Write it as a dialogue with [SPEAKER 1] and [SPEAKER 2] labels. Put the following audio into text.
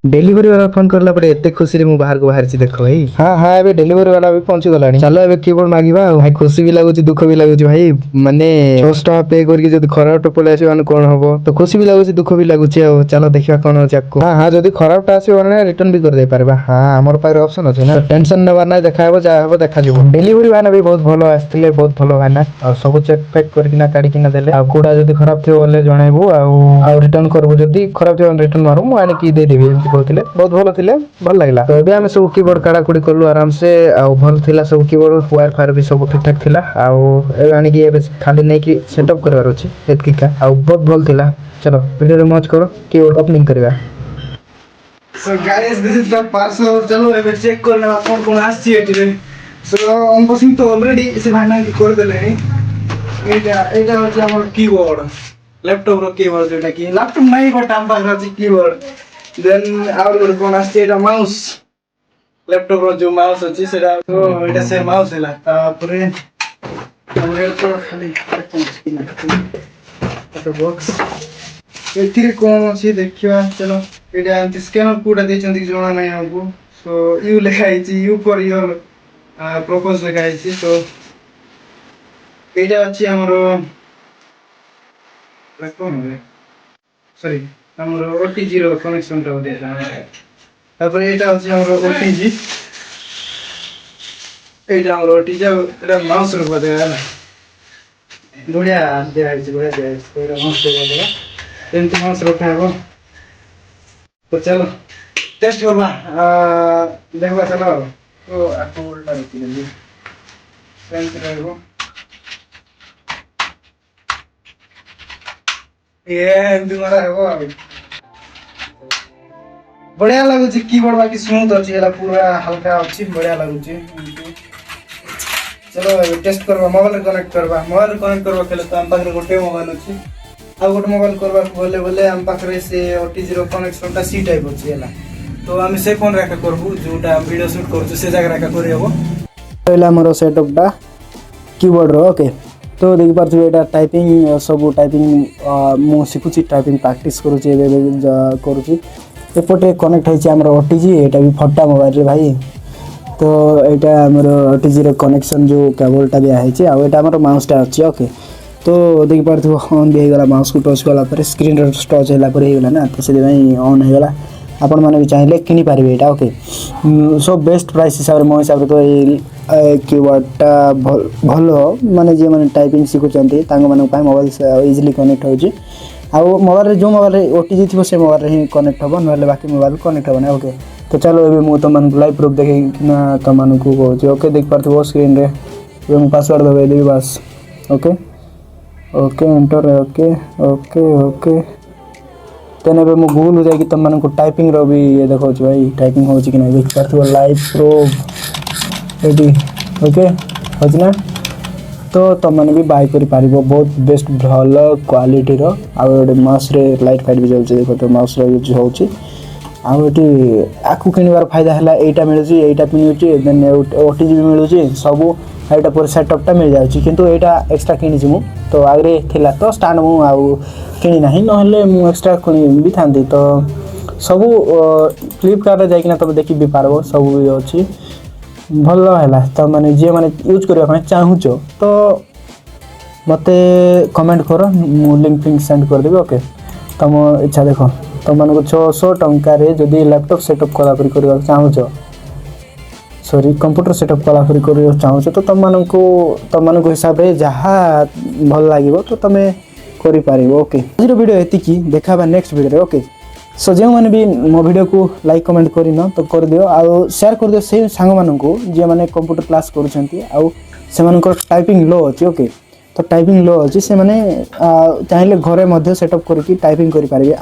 [SPEAKER 1] Delivery वाला phone करला परे एते खुशी रे मु बाहर को बाहर छी देखो भाई। हां हां एबे डेलीवरी वाला भी पहुंची गलानी। चलो एबे कीबोर्ड मागिबा भाई खुशी भी लागुची दुख भी लागुची भाई माने 600 टका पे करके जदी खराब ट पले आसी माने कोन हबो तो खुशी भी लागुची दुख भी लागुची आ चलो देखिबा कोन अछि आको। हां हां जदी खराब टा आसी माने रिटर्न भी कर दे परबा। हां हमर पारे ऑप्शन अछि ना टेंशन नेबार नै देखाबो जा हबो देखा जिवो। डेलीवरी वाला भी बहुत भलो आस्थिले बहुत भलो भाईना और सब चेक फेक करके ना काडी किना देले आ कोडा जदी खराब थियो बोले जणाइबो आ रिटर्न करबो जदी खराब थियो रिटर्न मारू मु आनी की दे देबी एमती कहथिले बहुत भलो थिले भल लागला। तो एबे हम सब कीबोर्ड काडा कुडी करलु आराम से आ भल थिला सब कीबोर्ड वायर फायर भी सब ठीक ठाक थिला आ एबे आनी की एबे खाली नै की सेटअप करबार अछि एतकी का आ बहुत भल थिला। चलो वीडियो रे मौज करो कीबोर्ड ओपनिंग करबा। So guys this is the parcel चलो एबे चेक करना कोन कोन आसी एटी रे। सो अनबॉक्सिंग तो ऑलरेडी से भाईना की कर देले एटा होची हमर कीबोर्ड लैपटॉप रो कीबोर्ड जेटा की लैपटॉप नै बटाम पाखरा छी कीबोर्ड देन आउर गोटे कोन आसी एटा माउस लैपटॉप रो जो माउस अछि सेटा तो एटा से माउस हैला तापरे हमरे तो खाली तो बॉक्स एथिरे कोन अछि देखिबा चलो एटा एंटी स्कैनर कोडा देचंती जोना नै हमको सो यू लिखा आइछि यू फॉर योर प्रपोज लिखा आइछि तो एटा अछि हमरो कोन है सॉरी हमरो ओटीजी रो कनेक्शन रो देता तापर एटा अछि हमरो ओटीजी एटा हमरो ओटीजी एटा माउस रो बदे बढ़िया दे आइछि बढ़िया दे आइछि एटा माउस दे देला एमती माउस रखा है तो चलो टेस्ट करबा देखबा चलो तो आपको उल्टा रखी देली सेंस रहबो ये एमती मारा हेबो अभी बढ़िया लागुची कीबोर्ड बाकी स्मूथ अछि एला पूरा हल्का अछि बढ़िया लागुची चलो टेस्ट करबा मोबाइल कनेक्ट करबा केले तो हम पाखरे गोटे मोबाइल अछि आ गोटे मोबाइल करबा बोले बोले हम पाखरे से ओटीजी रो कनेक्शन ता सी टाइप अछि एला तो हम से फोन राखा करबू जोटा वीडियो शूट करछु से जगह राखा करि हबो एला हमरो सेटअप दा कीबोर्ड रो ओके तो देखि पारछु एटा टाइपिंग सब टाइपिंग मु सिखुची टाइपिंग प्रैक्टिस करूची एबे करूची एपटे कनेक्ट होइछि हमरो ओटीजी एटा भी फटा मोबाइल रे भाई तो एटा हमरो ओटीजी रो कनेक्शन जो केबल टा दिया हैछि आ एटा हमरो माउस टा अछि ओके तो देखि पारछु ऑन भी गला माउस को टच कला पर स्क्रीन रे टच हैला पर हे गला ना तो से भाई ऑन हे गला आपण माने भी चाहिले किनि पारिबे एटा ओके सो बेस्ट प्राइस हिसाब रे मो हिसाब रे तो ए कीबोर्ड टा भलो माने जे माने टाइपिंग सिखु चंती तांग माने पाए मोबाइल से इजीली कनेक्ट होजी आ मोबाइल रे जो मोबाइल रे ओटीजी थिबो से मोबाइल रे ही कनेक्ट होबो नले बाकी मोबाइल कनेक्ट होबो ना ओके तो चलो एबे मु तो मन लाइव प्रूफ देखै ना तो मन को कहू ओके देख पारथबो स्क्रीन रे एबे पासवर्ड दबे देबी बस okay okay enter okay okay okay तेने बे मु गूगल जाय कि तम मन को टाइपिंग रो भी ये देखो छ भाई टाइपिंग होची कि नै देख पारथबो लाइव प्रूफ एडी ओके होची ना तो तम मन भी बाय करि पारिबो बहुत बेस्ट भलो क्वालिटी रो आ माउस रे लाइट फाइट भी जाउछ देखो तो माउस रो यूज होची आ एटी आकु किनिबार फायदा हला एटा मिलुची एटा पिनुची देन ओटीजी भी मिलुची सब एटा पर सेटअप टा मिल जाउची किंतु एटा एक्स्ट्रा किनि छी मु तो आगरे थिला तो स्टैंड मु आ किनि नाही नहले मु एक्स्ट्रा किनि भी थांदी तो सब फ्लिपकार्ट रे जाइकिना तब देखि भी पारबो सब भी अछि भलो हैला त माने जे माने यूज करबा ପାଇଁ चाहूचो तो मते कमेंट करो मु लिंक सेंड कर देबे ओके तम इच्छा देखो तम मन को 600 टंका रे जदी लैपटॉप सेटअप कला करी करबा चाहूचो सॉरी कंप्यूटर सेटअप कला करी करबा चाहूचो तो तम मन को हिसाब रे जहा भल लागिवो तो तमे करि पारिबो ओके आज रो वीडियो एति की देखाबा नेक्स्ट वीडियो रे ओके सो जे माने भी मो वीडियो को लाइक कमेंट करिनो तो कर दियो आ शेयर कर दियो से संग मानन को जे माने कंप्यूटर क्लास करूछंती आ से मानन को टाइपिंग लो अछि ओके तो टाइपिंग लो अछि से माने चाहिले घरे मध्ये सेटअप करके टाइपिंग करि पारिबे।